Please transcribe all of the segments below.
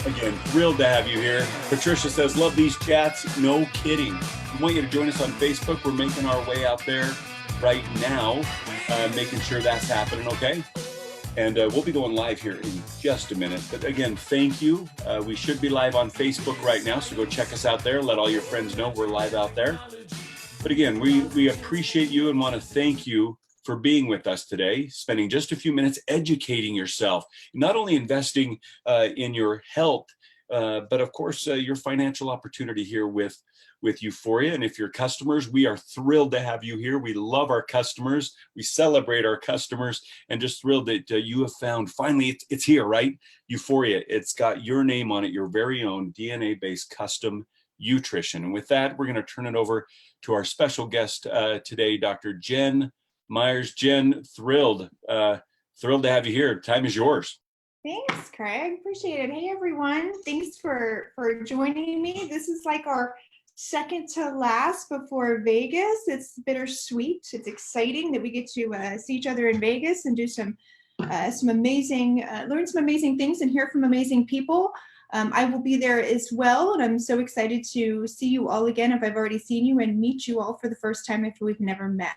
Again, thrilled to have you here. Patricia says, love these chats. No kidding. We want you to join us on Facebook. We're making our way out there right now, making sure that's happening, okay? And we'll be going live here in just a minute. But again, thank you. We should be live on Facebook right now, so go check us out there. Let all your friends know we're live out there. But again, we appreciate you and want to thank you for being with us today, spending just a few minutes educating yourself, not only investing in your health, but of course, your financial opportunity here with Euphoria. And if you're customers, we are thrilled to have you here. We love our customers. We celebrate our customers, and just thrilled that you have found, finally, it's here, right? Euphoria, it's got your name on it, your very own DNA-based custom nutrition. And with that, we're going to turn it over to our special guest today, Dr. Jen Myers. Jen, thrilled to have you here. Time is yours. Thanks, Craig. Appreciate it. Hey, everyone. Thanks for joining me. This is like our second to last before Vegas. It's bittersweet. It's exciting that we get to see each other in Vegas and do some amazing, learn some amazing things and hear from amazing people. I will be there as well, and I'm so excited to see you all again if I've already seen you, and meet you all for the first time if we've never met.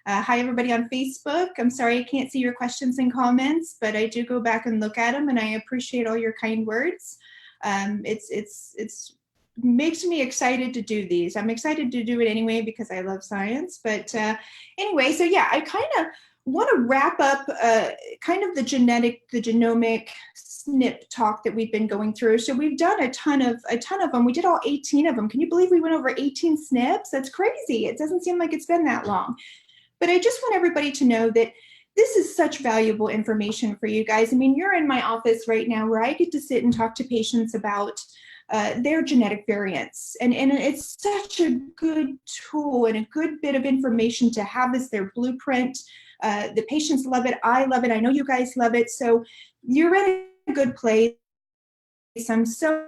Hi, everybody on Facebook. I'm sorry I can't see your questions and comments, but I do go back and look at them, and I appreciate all your kind words. It's makes me excited to do these. I'm excited to do it anyway because I love science. But anyway, so yeah, I kind of want to wrap up kind of the genomic SNP talk that we've been going through. So we've done a ton of them. We did all 18 of them. Can you believe we went over 18 SNPs? That's crazy. It doesn't seem like it's been that long. But I just want everybody to know that this is such valuable information for you guys. I mean, you're in my office right now where I get to sit and talk to patients about their genetic variants. And it's such a good tool and a good bit of information to have as their blueprint. The patients love it. I love it. I know you guys love it. So you're in a good place. I'm so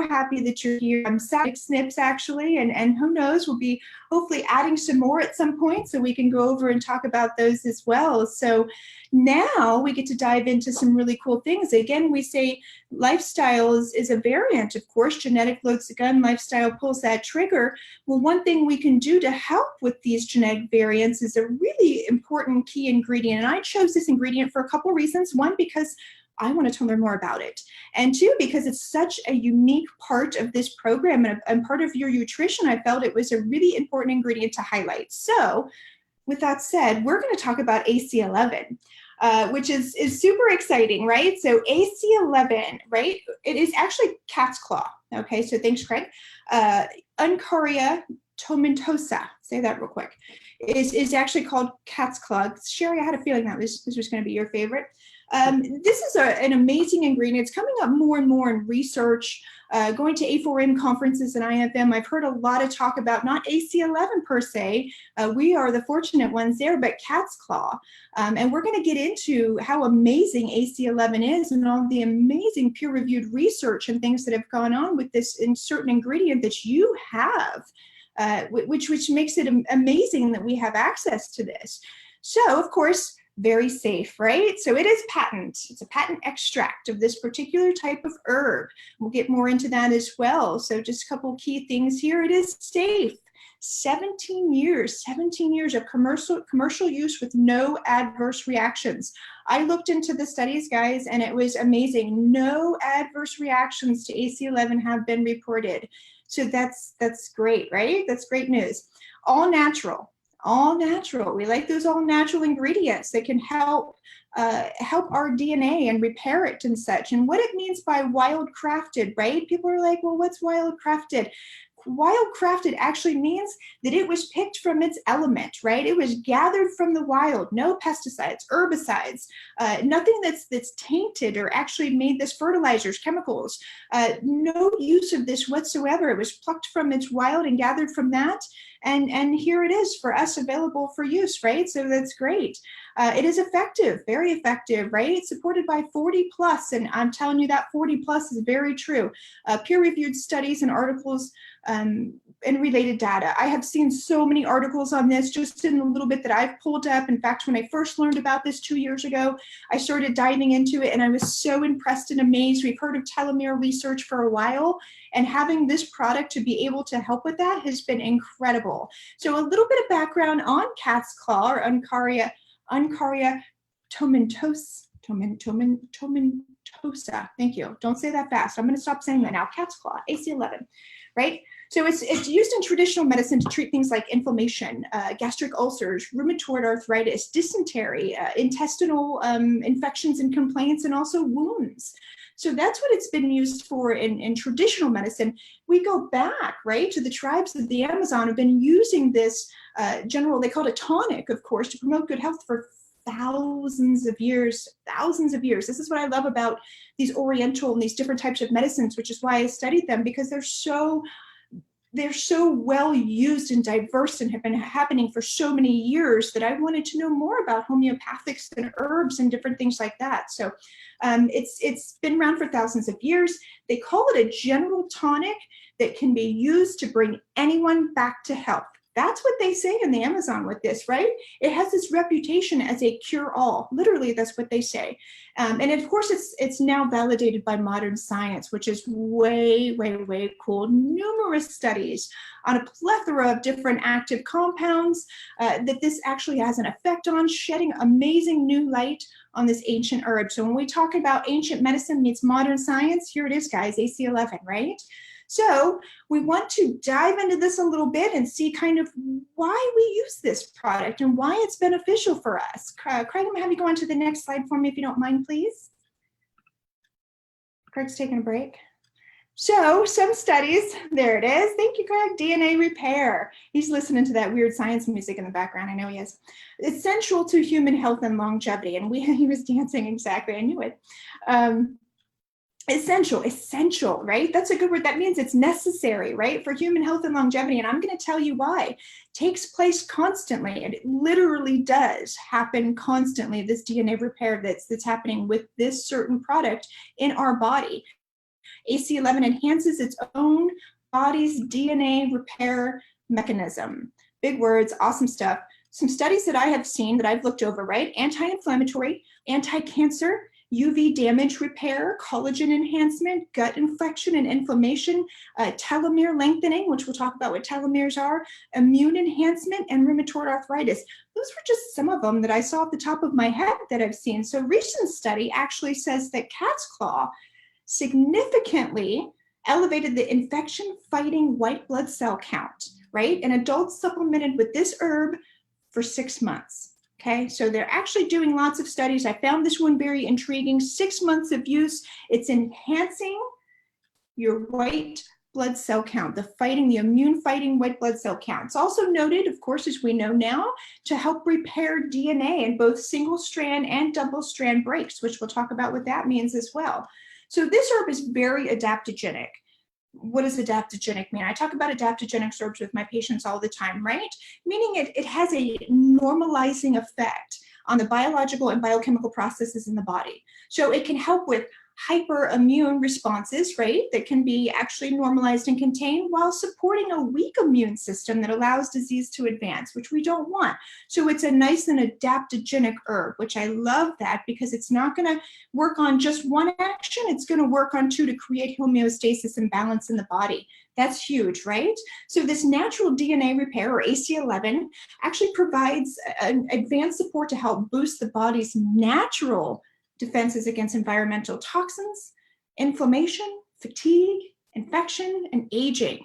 happy that you're here. I'm sad SNPs actually, and who knows, we'll be hopefully adding some more at some point so we can go over and talk about those as well. So now we get to dive into some really cool things. Again, we say lifestyle is a variant, of course. Genetic loads the gun, lifestyle pulls that trigger. Well, one thing we can do to help with these genetic variants is a really important key ingredient. And I chose this ingredient for a couple reasons. One, because I wanted to learn more about it. And two, because it's such a unique part of this program and part of your nutrition, I felt it was a really important ingredient to highlight. So with that said, we're going to talk about AC11, which is super exciting, right? So AC11, right? It is actually cat's claw. Okay, so thanks, Craig. Uncaria Tomentosa, say that real quick, is actually called cat's claw. Sherry, I had a feeling that this was going to be your favorite. This is an amazing ingredient. It's coming up more and more in research, going to A4M conferences and IFM. I've heard a lot of talk about not AC11 per se. We are the fortunate ones there, but cat's claw. And we're going to get into how amazing AC11 is and all the amazing peer-reviewed research and things that have gone on with this in certain ingredient that you have, which makes it amazing that we have access to this. So, of course, very safe, right? So it is patent. It's a patent extract of this particular type of herb. We'll get more into that as well. So just a couple key things here. It is safe. 17 years of commercial use with no adverse reactions. I looked into the studies, guys, and it was amazing. No adverse reactions to AC11 have been reported. So that's great, right? That's great news. All natural. All natural. We like those all natural ingredients that can help our DNA and repair it and such. And what it means by wildcrafted, right? People are like, well, what's wildcrafted? Wildcrafted actually means that it was picked from its element, right? It was gathered from the wild, no pesticides, herbicides, nothing that's tainted or actually made this fertilizers, chemicals, no use of this whatsoever. It was plucked from its wild and gathered from that. And here it is for us available for use, right? So that's great. It is effective, very effective, right? It's supported by 40 plus, and I'm telling you that 40 plus is very true. Peer-reviewed studies and articles and related data. I have seen so many articles on this just in a little bit that I've pulled up. In fact, when I first learned about this 2 years ago, I started diving into it and I was so impressed and amazed. We've heard of telomere research for a while, and having this product to be able to help with that has been incredible. So a little bit of background on cat's claw, or Uncaria Tomentosa. Tomentosa. Thank you. Don't say that fast. I'm going to stop saying that now. Cat's claw, AC11, right? So it's used in traditional medicine to treat things like inflammation, gastric ulcers, rheumatoid arthritis, dysentery, intestinal infections and complaints, and also wounds. So that's what it's been used for in traditional medicine. We go back, right, to the tribes of the Amazon have been using this they call it a tonic, of course, to promote good health for thousands of years. This is what I love about these Oriental and these different types of medicines, which is why I studied them, because they're so well used and diverse and have been happening for so many years that I wanted to know more about homeopathics and herbs and different things like that. So it's been around for thousands of years. They call it a general tonic that can be used to bring anyone back to health. That's what they say in the Amazon with this, right? It has this reputation as a cure-all. Literally, that's what they say. And of course, it's now validated by modern science, which is way, way, way cool. Numerous studies on a plethora of different active compounds that this actually has an effect on, shedding amazing new light on this ancient herb. So when we talk about ancient medicine meets modern science, here it is, guys, AC11, right? So we want to dive into this a little bit and see kind of why we use this product and why it's beneficial for us. Craig, I'm going to have you go on to the next slide for me if you don't mind, please. Craig's taking a break. So some studies, there it is. Thank you, Craig. DNA repair. He's listening to that weird science music in the background. I know he is. Essential to human health and longevity. And he was dancing, exactly. I knew it. Essential, right? That's a good word. That means it's necessary, right? For human health and longevity. And I'm going to tell you why. It takes place constantly, and it literally does happen constantly. This DNA repair that's happening with this certain product in our body. AC11 enhances its own body's DNA repair mechanism. Big words, awesome stuff. Some studies that I have seen that I've looked over, right? Anti-inflammatory, anti-cancer, UV damage repair, collagen enhancement, gut infection and inflammation, telomere lengthening, which we'll talk about what telomeres are, immune enhancement, and rheumatoid arthritis. Those were just some of them that I saw at the top of my head that I've seen. So a recent study actually says that cat's claw significantly elevated the infection-fighting white blood cell count, right? In adults supplemented with this herb for 6 months. Okay, so they're actually doing lots of studies. I found this one very intriguing. 6 months of use. It's enhancing your white blood cell count, the immune fighting white blood cell count. It's also noted, of course, as we know now, to help repair DNA in both single strand and double strand breaks, which we'll talk about what that means as well. So this herb is very adaptogenic. What does adaptogenic mean? I talk about adaptogenic herbs with my patients all the time, right? Meaning it has a normalizing effect on the biological and biochemical processes in the body. So it can help with hyperimmune responses, right? That can be actually normalized and contained while supporting a weak immune system that allows disease to advance, which we don't want. So it's a nice and adaptogenic herb, which I love that because it's not going to work on just one action. It's going to work on two to create homeostasis and balance in the body. That's huge, right? So this natural DNA repair, or AC11, actually provides an advanced support to help boost the body's natural defenses against environmental toxins, inflammation, fatigue, infection, and aging.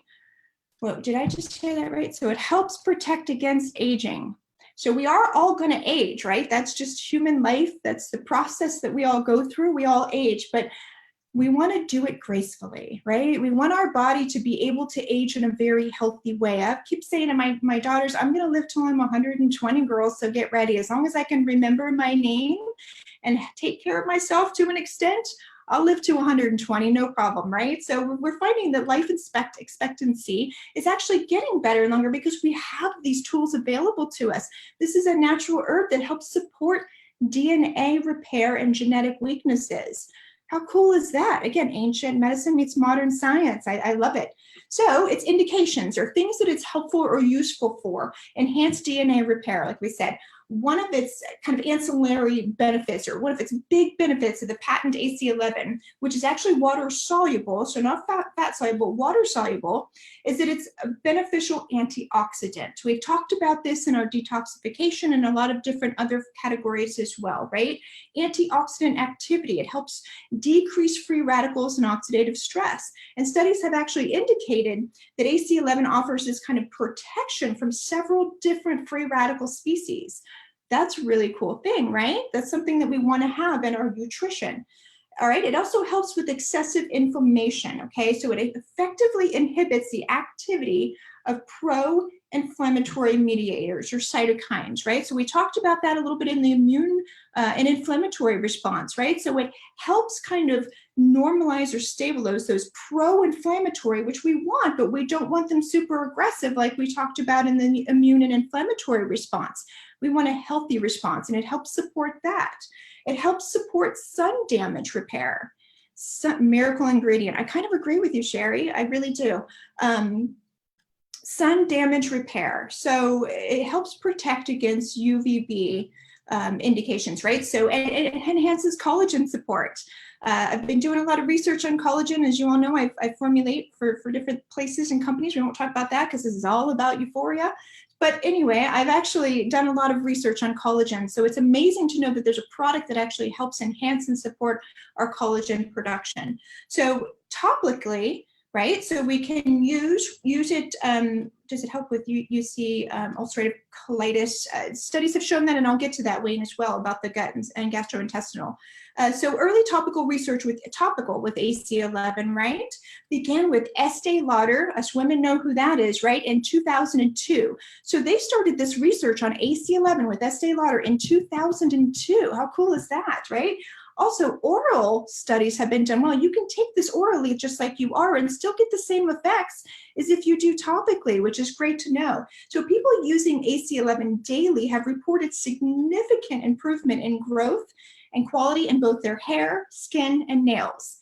Well, did I just hear that right? So it helps protect against aging. So we are all going to age, right? That's just human life. That's the process that we all go through. We all age, but we want to do it gracefully, right? We want our body to be able to age in a very healthy way. I keep saying to my daughters, I'm going to live till I'm 120, girls, so get ready. As long as I can remember my name and take care of myself to an extent, I'll live to 120, no problem, right? So we're finding that life expectancy is actually getting better and longer because we have these tools available to us. This is a natural herb that helps support DNA repair and genetic weaknesses. How cool is that? Again, ancient medicine meets modern science. I love it. So its indications or things that it's helpful or useful for: enhanced DNA repair, like we said. One of its kind of ancillary benefits, or one of its big benefits of the patent AC11, which is actually water soluble, so not fat soluble, water soluble, is that it's a beneficial antioxidant. We've talked about this in our detoxification and a lot of different other categories as well, right? Antioxidant activity, it helps decrease free radicals and oxidative stress. And studies have actually indicated that AC11 offers this kind of protection from several different free radical species. That's a really cool thing, right? That's something that we want to have in our nutrition. All right, it also helps with excessive inflammation, okay? So it effectively inhibits the activity of pro-inflammatory mediators or cytokines, right? So we talked about that a little bit in the immune and inflammatory response, right? So it helps kind of normalize or stabilize those pro-inflammatory, which we want, but we don't want them super aggressive like we talked about in the immune and inflammatory response. We want a healthy response, and it helps support that. It helps support sun damage repair. Miracle ingredient. I kind of agree with you, Sherry. I really do. Sun damage repair. So it helps protect against UVB indications, right? So it enhances collagen support. I've been doing a lot of research on collagen. As you all know, I formulate for different places and companies. We won't talk about that because this is all about euphoria. But anyway, I've actually done a lot of research on collagen. So it's amazing to know that there's a product that actually helps enhance and support our collagen production. So topically, right? So we can use it. Does it help with UC ulcerative colitis? Studies have shown that, and I'll get to that, Wayne, as well, about the gut and gastrointestinal. So early topical research with AC11, right, began with Estee Lauder. Us women know who that is, right, in 2002. So they started this research on AC11 with Estee Lauder in 2002. How cool is that, right? Also, oral studies have been done. Well, you can take this orally just like you are and still get the same effects as if you do topically, which is great to know. So people using AC11 daily have reported significant improvement in growth and quality in both their hair, skin, and nails.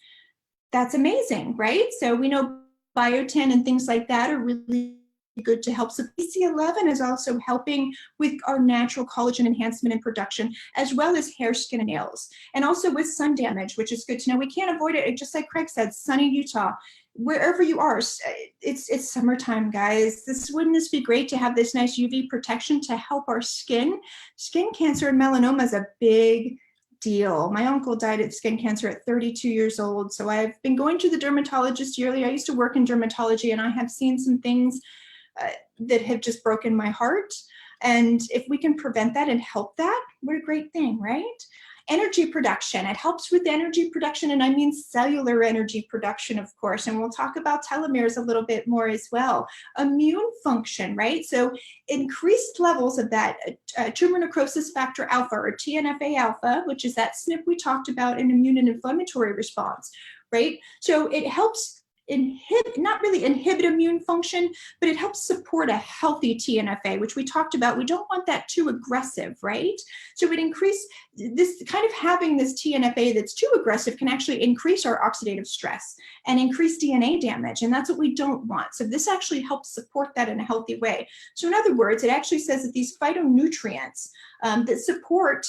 That's amazing, right? So we know biotin and things like that are really good to help. So AC11 is also helping with our natural collagen enhancement and production, as well as hair, skin, and nails, and also with sun damage, which is good to know. We can't avoid it. Just like Craig said, sunny Utah, wherever you are, it's summertime, guys. Wouldn't this be great to have this nice UV protection to help our skin? Skin cancer and melanoma is a big deal. My uncle died of skin cancer at 32 years old. So I've been going to the dermatologist yearly. I used to work in dermatology, and I have seen some things that have just broken my heart. And if we can prevent that and help that, what a great thing, right? Energy production. It helps with energy production, and I mean cellular energy production, of course. And we'll talk about telomeres a little bit more as well. Immune function, right? So increased levels of that tumor necrosis factor alpha, or TNFA alpha, which is that SNP we talked about in immune and inflammatory response, right? So it helps not really inhibit immune function, but it helps support a healthy TNFA, which we talked about. We don't want that too aggressive, right? So it increase this kind of having this TNFA that's too aggressive can actually increase our oxidative stress and increase DNA damage. And that's what we don't want. So this actually helps support that in a healthy way. So in other words, it actually says that these phytonutrients that support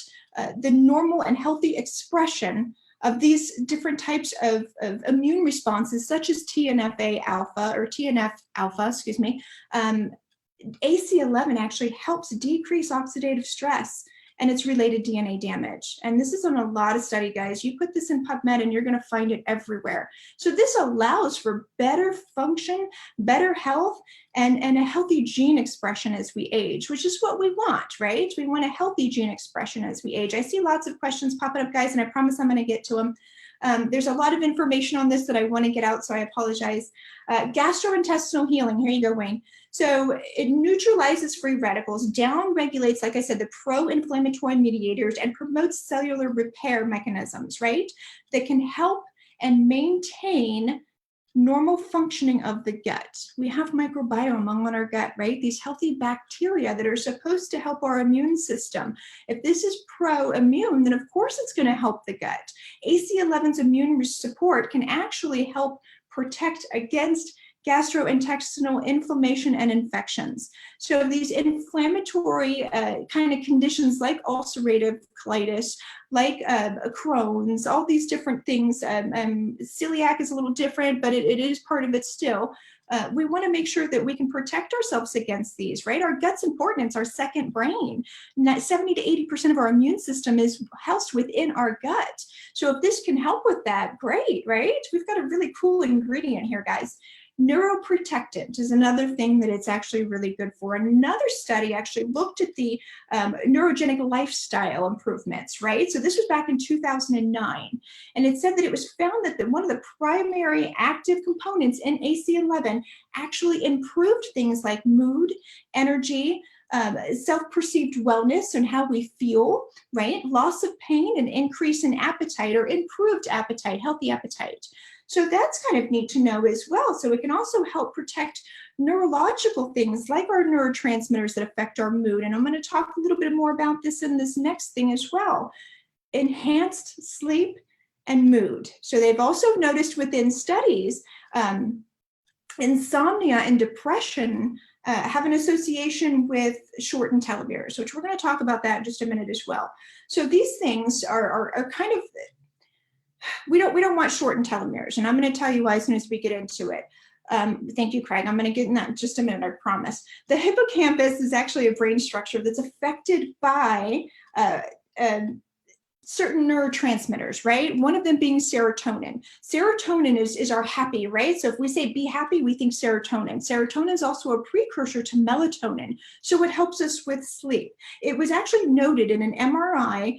the normal and healthy expression of these different types of immune responses, such as TNFA alpha, or TNF alpha, excuse me, AC11 actually helps decrease oxidative stress and its related DNA damage. And this is on a lot of study, guys. You put this in PubMed and you're going to find it everywhere. So this allows for better function, better health, and a healthy gene expression as we age, which is what we want, right? We want a healthy gene expression as we age. I see lots of questions popping up, guys, and I promise I'm going to get to them. There's a lot of information on this that I want to get out, so I apologize. Gastrointestinal healing, here you go, Wayne. So it neutralizes free radicals, down-regulates, like I said, the pro-inflammatory mediators, and promotes cellular repair mechanisms, right? That can help and maintain normal functioning of the gut. We have microbiome on our gut, right? These healthy bacteria that are supposed to help our immune system. If this is pro-immune, then of course it's going to help the gut. AC11's immune support can actually help protect against gastrointestinal inflammation and infections. So these inflammatory kind of conditions like ulcerative colitis, like Crohn's, all these different things. Celiac is a little different, but it is part of it still. We want to make sure that we can protect ourselves against these, right? Our gut's important. It's our second brain. 70 to 80% of our immune system is housed within our gut. So if this can help with that, great, right? We've got a really cool ingredient here, guys. Neuroprotectant is another thing that it's actually really good for. Another study actually looked at the neurogenic lifestyle improvements, right? So this was back in 2009. And it said that it was found that one of the primary active components in AC11 actually improved things like mood, energy, self-perceived wellness and how we feel, right? Loss of pain and increase in appetite or improved appetite, healthy appetite. So that's kind of neat to know as well. So it can also help protect neurological things like our neurotransmitters that affect our mood. And I'm going to talk a little bit more about this in this next thing as well. Enhanced sleep and mood. So they've also noticed within studies, insomnia and depression have an association with shortened telomeres, which we're going to talk about that in just a minute as well. So these things are kind of, we don't want shortened telomeres, and I'm going to tell you why as soon as we get into it. Thank you, Craig. I'm going to get in that in just a minute, I promise. The hippocampus is actually a brain structure that's affected by certain neurotransmitters, right? One of them being serotonin. Serotonin is our happy, right? So if we say be happy, we think serotonin. Serotonin is also a precursor to melatonin, so it helps us with sleep. It was actually noted in an MRI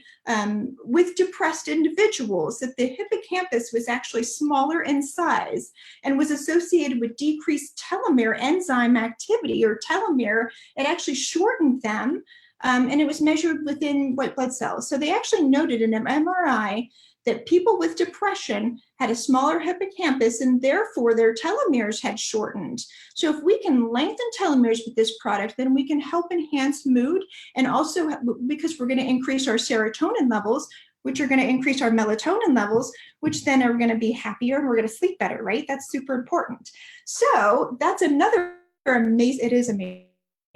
with depressed individuals that the hippocampus was actually smaller in size and was associated with decreased telomere enzyme activity, or telomere. It actually shortened them. And it was measured within white blood cells. So they actually noted in an MRI that people with depression had a smaller hippocampus and therefore their telomeres had shortened. So if we can lengthen telomeres with this product, then we can help enhance mood, and also because we're going to increase our serotonin levels, which are going to increase our melatonin levels, which then are going to be happier and we're going to sleep better, right? That's super important. So that's another amazing, it is amazing.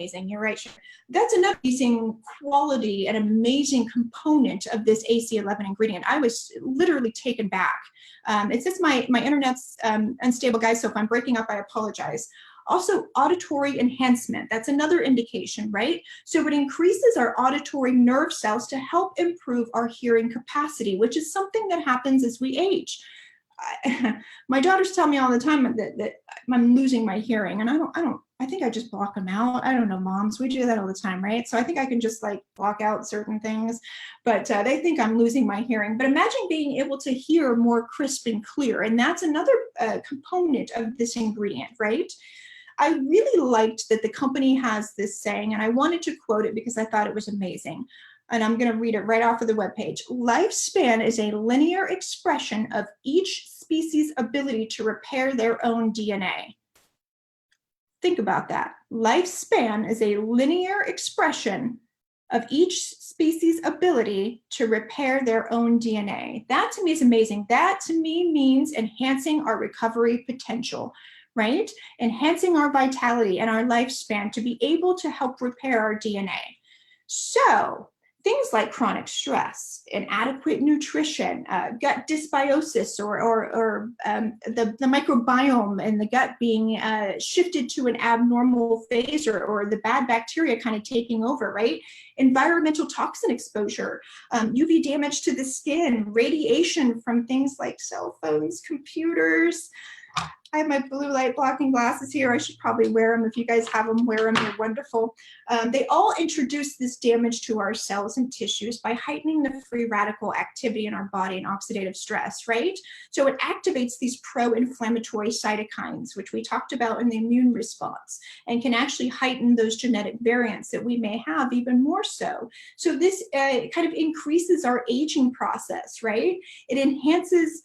You're right. That's another amazing quality and amazing component of this AC11 ingredient. I was literally taken back. It says my internet's unstable, guys, so if I'm breaking up, I apologize. Also, auditory enhancement. That's another indication, right? So it increases our auditory nerve cells to help improve our hearing capacity, which is something that happens as we age. My daughters tell me all the time that I'm losing my hearing, and I think I just block them out. I don't know, moms, we do that all the time, right? So I think I can just like block out certain things, but they think I'm losing my hearing. But imagine being able to hear more crisp and clear, and that's another component of this ingredient, right? I really liked that the company has this saying, and I wanted to quote it because I thought it was amazing. And I'm going to read it right off of the webpage. Lifespan is a linear expression of each species' ability to repair their own DNA. Think about that. Lifespan is a linear expression of each species' ability to repair their own DNA. That to me is amazing. That to me means enhancing our recovery potential, right? Enhancing our vitality and our lifespan to be able to help repair our DNA. So, things like chronic stress, inadequate nutrition, gut dysbiosis, or the microbiome in the gut being shifted to an abnormal phase, or the bad bacteria kind of taking over, right? Environmental toxin exposure, UV damage to the skin, radiation from things like cell phones, computers. I have my blue light blocking glasses here. I should probably wear them. If you guys have them, wear them. They're wonderful. They all introduce this damage to our cells and tissues by heightening the free radical activity in our body and oxidative stress, right? So it activates these pro-inflammatory cytokines, which we talked about in the immune response, and can actually heighten those genetic variants that we may have even more so. So this kind of increases our aging process, right? It enhances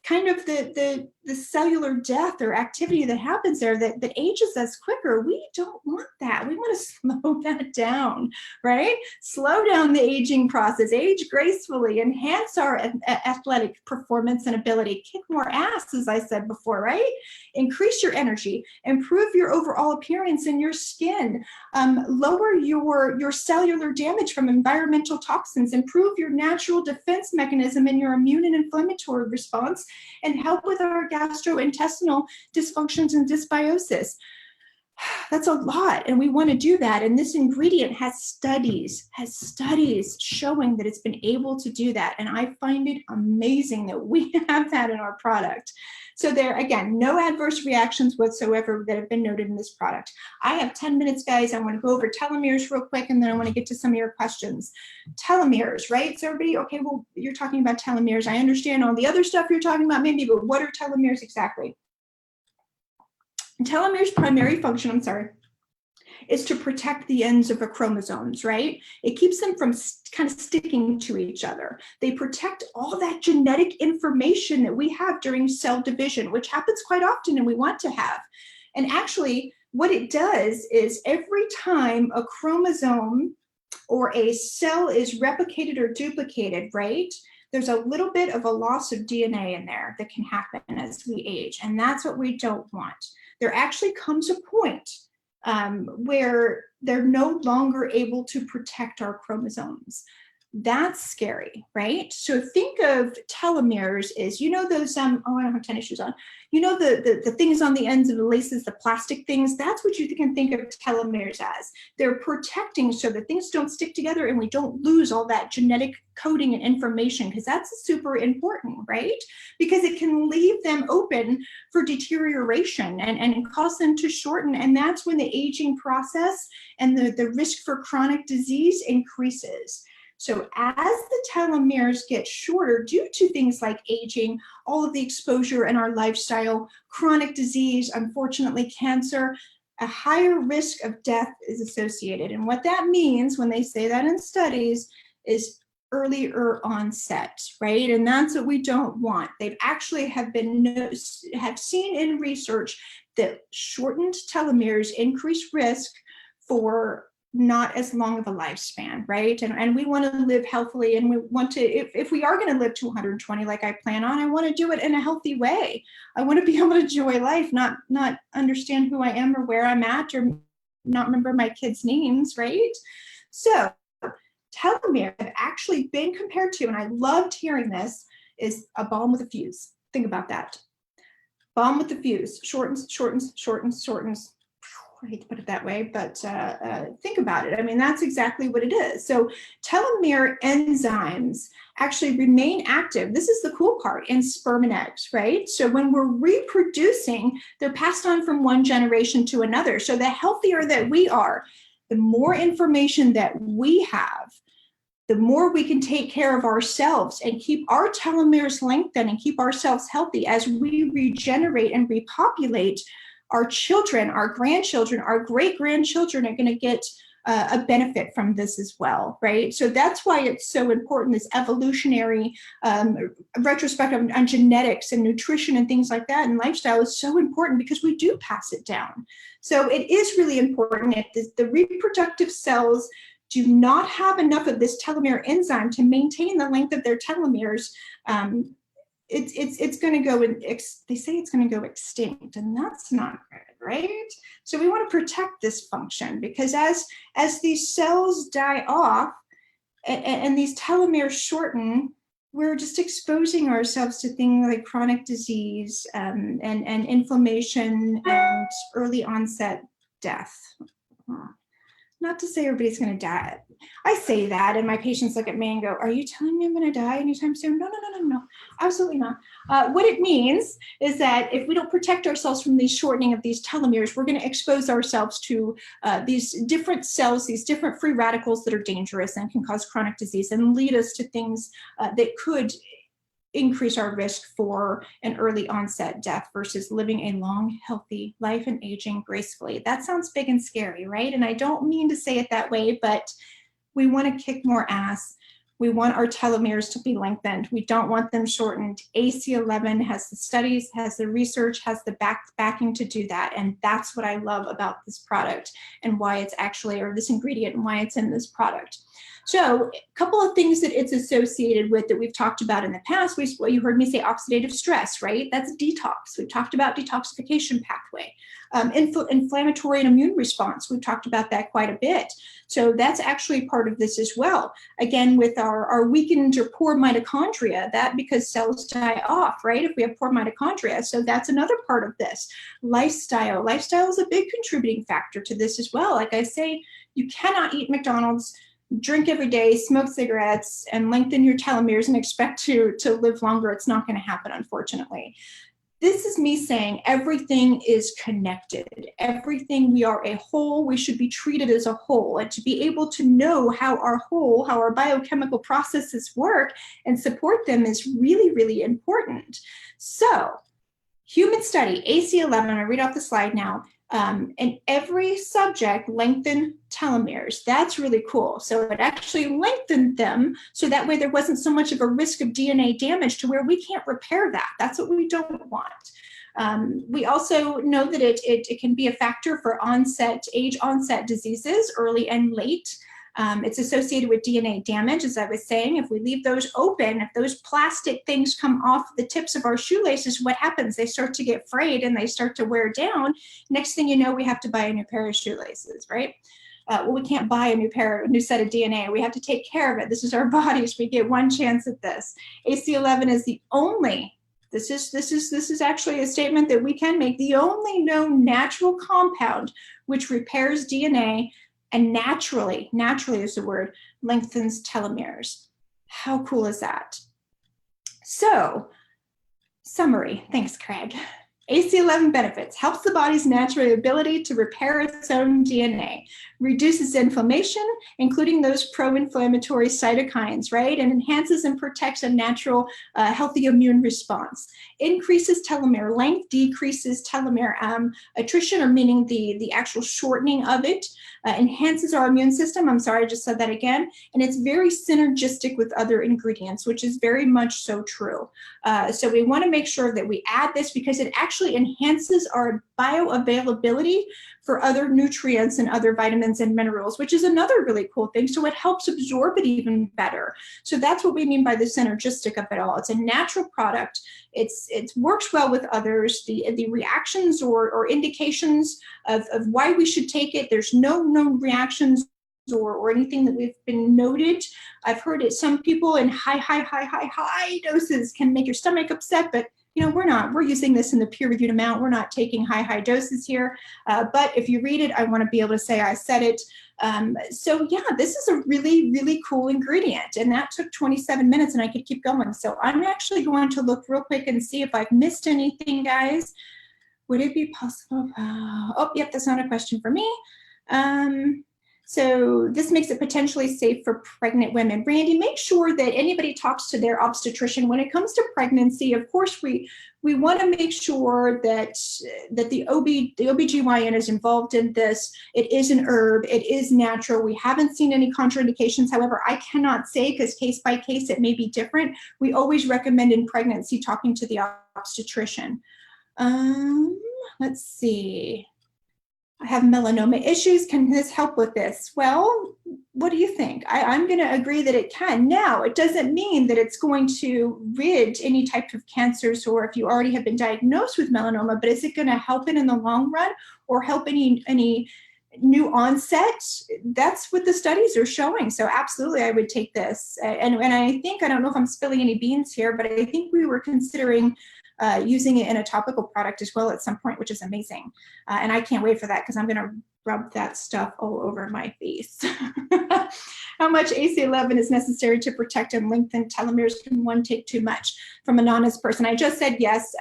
kind of the cellular death or activity that happens there that ages us quicker. We don't want that. We want to slow that down, right? Slow down the aging process, age gracefully, enhance our athletic performance and ability, kick more ass, as I said before, right? Increase your energy, improve your overall appearance in your skin, lower your cellular damage from environmental toxins, improve your natural defense mechanism in your immune and inflammatory response, and help with our gastrointestinal dysfunctions and dysbiosis. That's a lot, and we want to do that. And this ingredient has studies showing that it's been able to do that. And I find it amazing that we have that in our product. So there, again, no adverse reactions whatsoever that have been noted in this product. I have 10 minutes, guys. I want to go over telomeres real quick, and then I want to get to some of your questions. Telomeres, right? So everybody, okay, well, you're talking about telomeres. I understand all the other stuff you're talking about maybe, but what are telomeres exactly? Telomere's primary function, is to protect the ends of the chromosomes, right? It keeps them from kind of sticking to each other. They protect all that genetic information that we have during cell division, which happens quite often and we want to have. And actually, what it does is every time a chromosome or a cell is replicated or duplicated, right? There's a little bit of a loss of DNA in there that can happen as we age, and that's what we don't want. There actually comes a point where they're no longer able to protect our chromosomes. That's scary, right? So think of telomeres as, you know, those, oh, I don't have tennis shoes on. You know, the things on the ends of the laces, the plastic things, that's what you can think of telomeres as. They're protecting so that things don't stick together and we don't lose all that genetic coding and information, because that's super important, right? Because it can leave them open for deterioration and cause them to shorten. And that's when the aging process and the risk for chronic disease increases. So as the telomeres get shorter due to things like aging, all of the exposure in our lifestyle, chronic disease, unfortunately cancer, a higher risk of death is associated. And what that means when they say that in studies is earlier onset, right? And that's what we don't want. They've actually have seen in research that shortened telomeres increase risk for not as long of a lifespan, right? And we want to live healthily, and we want to, if we are going to live to 120 like I plan on, I want to do it in a healthy way. I want to be able to enjoy life, not understand who I am or where I'm at, or not remember my kids' names, right? So telomeres have actually been compared to, and I loved hearing this, is a bomb with a fuse. Think about that. Bomb with the fuse, shortens, shortens, shortens, shortens. I hate to put it that way, but think about it. I mean, that's exactly what it is. So telomere enzymes actually remain active. This is the cool part in sperm and eggs, right? So when we're reproducing, they're passed on from one generation to another. So the healthier that we are, the more information that we have, the more we can take care of ourselves and keep our telomeres lengthened and keep ourselves healthy as we regenerate and repopulate. Our children, our grandchildren, our great-grandchildren are going to get a benefit from this as well, right? So that's why it's so important, this evolutionary retrospective on genetics and nutrition and things like that, and lifestyle is so important because we do pass it down. So it is really important if the reproductive cells do not have enough of this telomere enzyme to maintain the length of their telomeres, it's going to go, they say it's going to go extinct, and that's not good, right? So we want to protect this function, because as these cells die off and these telomeres shorten, we're just exposing ourselves to things like chronic disease and inflammation and early onset death. Not to say everybody's going to die. I say that, and my patients look at me and go, "Are you telling me I'm going to die anytime soon?" No, absolutely not. What it means is that if we don't protect ourselves from the shortening of these telomeres, we're going to expose ourselves to these different cells, these different free radicals that are dangerous and can cause chronic disease and lead us to things that could increase our risk for an early onset death versus living a long, healthy life and aging gracefully. That sounds big and scary, right? And I don't mean to say it that way, but we want to kick more ass. We want our telomeres to be lengthened. We don't want them shortened. AC11 has the studies, has the research, has the backing to do that. And that's what I love about this product and why it's actually, or this ingredient and why it's in this product. So a couple of things that it's associated with that we've talked about in the past. Well, you heard me say oxidative stress, right? That's detox. We've talked about detoxification pathway. Inflammatory and immune response. We've talked about that quite a bit. So that's actually part of this as well. Again, with our weakened or poor mitochondria, that because cells die off, right? If we have poor mitochondria. So that's another part of this. Lifestyle. Lifestyle is a big contributing factor to this as well. Like I say, you cannot eat McDonald's, drink every day, smoke cigarettes, and lengthen your telomeres and expect to live longer. It's not going to happen, unfortunately. This is me saying everything is connected. Everything, we are a whole. We should be treated as a whole. And to be able to know how our biochemical processes work and support them is really, really important. So, human study, AC11, I'm going to read off the slide now. And every subject lengthened telomeres. That's really cool. So it actually lengthened them so that way there wasn't so much of a risk of DNA damage to where we can't repair that. That's what we don't want. We also know that it can be a factor for age onset diseases, early and late. It's associated with DNA damage, as I was saying. If we leave those open, if those plastic things come off the tips of our shoelaces, what happens? They start to get frayed and they start to wear down. Next thing you know, we have to buy a new pair of shoelaces, right? Well, we can't buy a new set of DNA. We have to take care of it. This is our bodies. We get one chance at this. AC11 is the only, this is actually a statement that we can make, the only known natural compound which repairs DNA and naturally is the word, lengthens telomeres. How cool is that? So, summary. Thanks, Craig. AC11 benefits: helps the body's natural ability to repair its own DNA, reduces inflammation, including those pro-inflammatory cytokines, right? And enhances and protects a natural, healthy immune response. Increases telomere length, decreases telomere attrition, or meaning the actual shortening of it. Enhances our immune system. I'm sorry, I just said that again. And it's very synergistic with other ingredients, which is very much so true. So we want to make sure that we add this because it actually enhances our bioavailability for other nutrients and other vitamins and minerals, which is another really cool thing. So it helps absorb it even better. So that's what we mean by the synergistic of it all. It's a natural product. It works well with others. The reactions or indications of why we should take it, there's no known reactions or anything that we've been noted. I've heard it, some people in high doses can make your stomach upset, but you know, we're using this in the peer-reviewed amount. We're not taking high doses here. But if you read it, I want to be able to say I said it. So yeah, this is a really, really cool ingredient. And that took 27 minutes and I could keep going. So I'm actually going to look real quick and see if I've missed anything, guys. Would it be possible? Oh, yep, that's not a question for me. So this makes it potentially safe for pregnant women. Randy, make sure that anybody talks to their obstetrician when it comes to pregnancy. Of course, we want to make sure that the OBGYN is involved in this. It is an herb. It is natural. We haven't seen any contraindications. However, I cannot say because case by case it may be different. We always recommend in pregnancy talking to the obstetrician. Let's see. I have melanoma issues. Can this help with this? Well, what do you think? I'm going to agree that it can. Now, it doesn't mean that it's going to rid any type of cancers or if you already have been diagnosed with melanoma, but is it going to help it in the long run or help any new onset? That's what the studies are showing. So absolutely, I would take this. And I think, I don't know if I'm spilling any beans here, but I think we were considering using it in a topical product as well at some point, which is amazing. And I can't wait for that because I'm going to rub that stuff all over my face. How much AC11 is necessary to protect and lengthen telomeres? Can one take too much? From an honest person, I just said yes.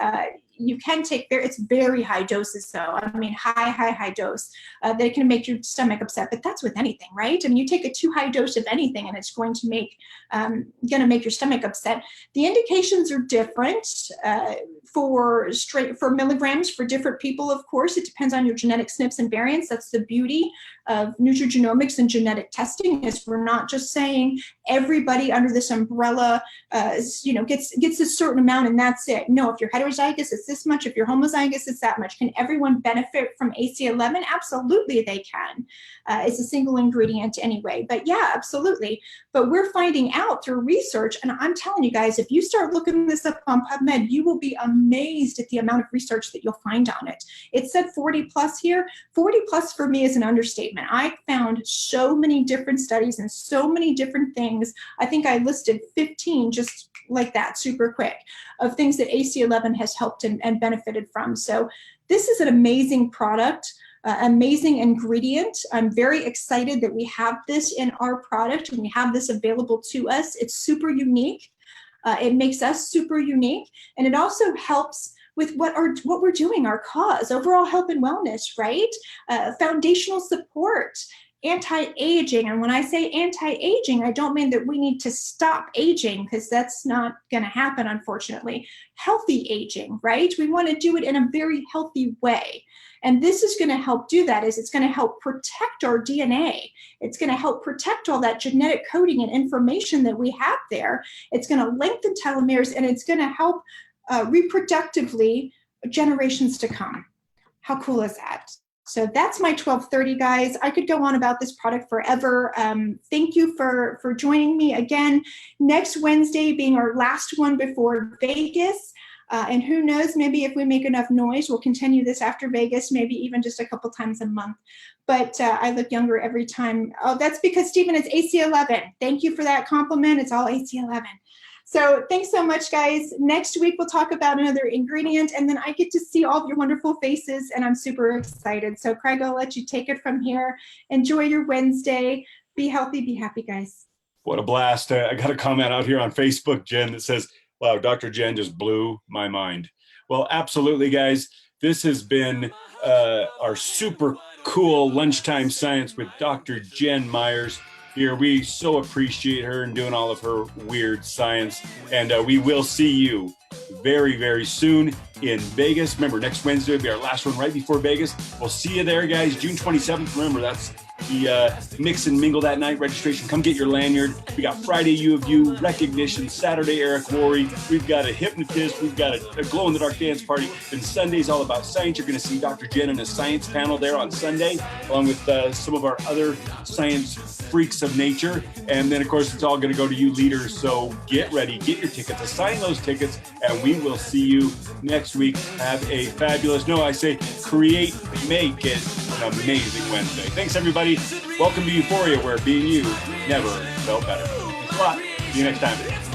You can take, it's very high doses though. I mean, high dose. They can make your stomach upset, but that's with anything, right? I mean, you take a too high dose of anything and it's going to make your stomach upset. The indications are different for milligrams for different people, of course. It depends on your genetic SNPs and variants. That's the beauty of nutrigenomics and genetic testing is we're not just saying everybody under this umbrella, gets a certain amount and that's it. No, if you're heterozygous, it's this much. If you're homozygous, it's that much. Can everyone benefit from AC11? Absolutely, they can. It's a single ingredient anyway, but yeah, absolutely. But we're finding out through research, and I'm telling you guys, if you start looking this up on PubMed, you will be amazed at the amount of research that you'll find on it. It said 40 plus here. 40 plus for me is an understatement. I found so many different studies and so many different things. I think I listed 15 just like that, super quick, of things that AC11 has helped and benefited from. So this is an amazing product. Amazing ingredient. I'm very excited that we have this in our product and we have this available to us. It's super unique. It makes us super unique, and it also helps with what we're doing, our cause, overall health and wellness, right? Foundational support, anti-aging. And when I say anti-aging, I don't mean that we need to stop aging, because that's not going to happen, unfortunately. Healthy aging, right? We want to do it in a very healthy way. And this is going to help do that. It's going to help protect our DNA. It's going to help protect all that genetic coding and information that we have there. It's going to lengthen telomeres, and it's going to help reproductively generations to come. How cool is that? So that's my 1230, guys. I could go on about this product forever. Thank you for joining me again. Next Wednesday being our last one before Vegas. And who knows, maybe if we make enough noise, we'll continue this after Vegas, maybe even just a couple times a month. But I look younger every time. Oh, that's because, Stephen, it's AC11. Thank you for that compliment. It's all AC11. So thanks so much, guys. Next week, we'll talk about another ingredient, and then I get to see all of your wonderful faces, and I'm super excited. So Craig, I'll let you take it from here. Enjoy your Wednesday. Be healthy, be happy, guys. What a blast. I got a comment out here on Facebook, Jen, that says, wow, Dr. Jen just blew my mind. Well, absolutely, guys. This has been our super cool lunchtime science with Dr. Jen Myers here. We so appreciate her and doing all of her weird science. And we will see you very, very soon in Vegas. Remember, next Wednesday will be our last one right before Vegas. We'll see you there, guys. June 27th. Remember, that's the mix and mingle that night registration. Come get your lanyard. We got Friday U of U recognition, Saturday Eric Worre. We've got a hypnotist. We've got a glow in the dark dance party. And Sunday's all about science. You're going to see Dr. Jen in a science panel there on Sunday, along with some of our other science freaks of nature. And then, of course, it's all going to go to you leaders. So get ready, get your tickets, assign those tickets, and we will see you next week. Have a fabulous, create, make it an amazing Wednesday. Thanks, everybody. Welcome to Euphoria, where being you never felt better. Thanks a lot. See you next time.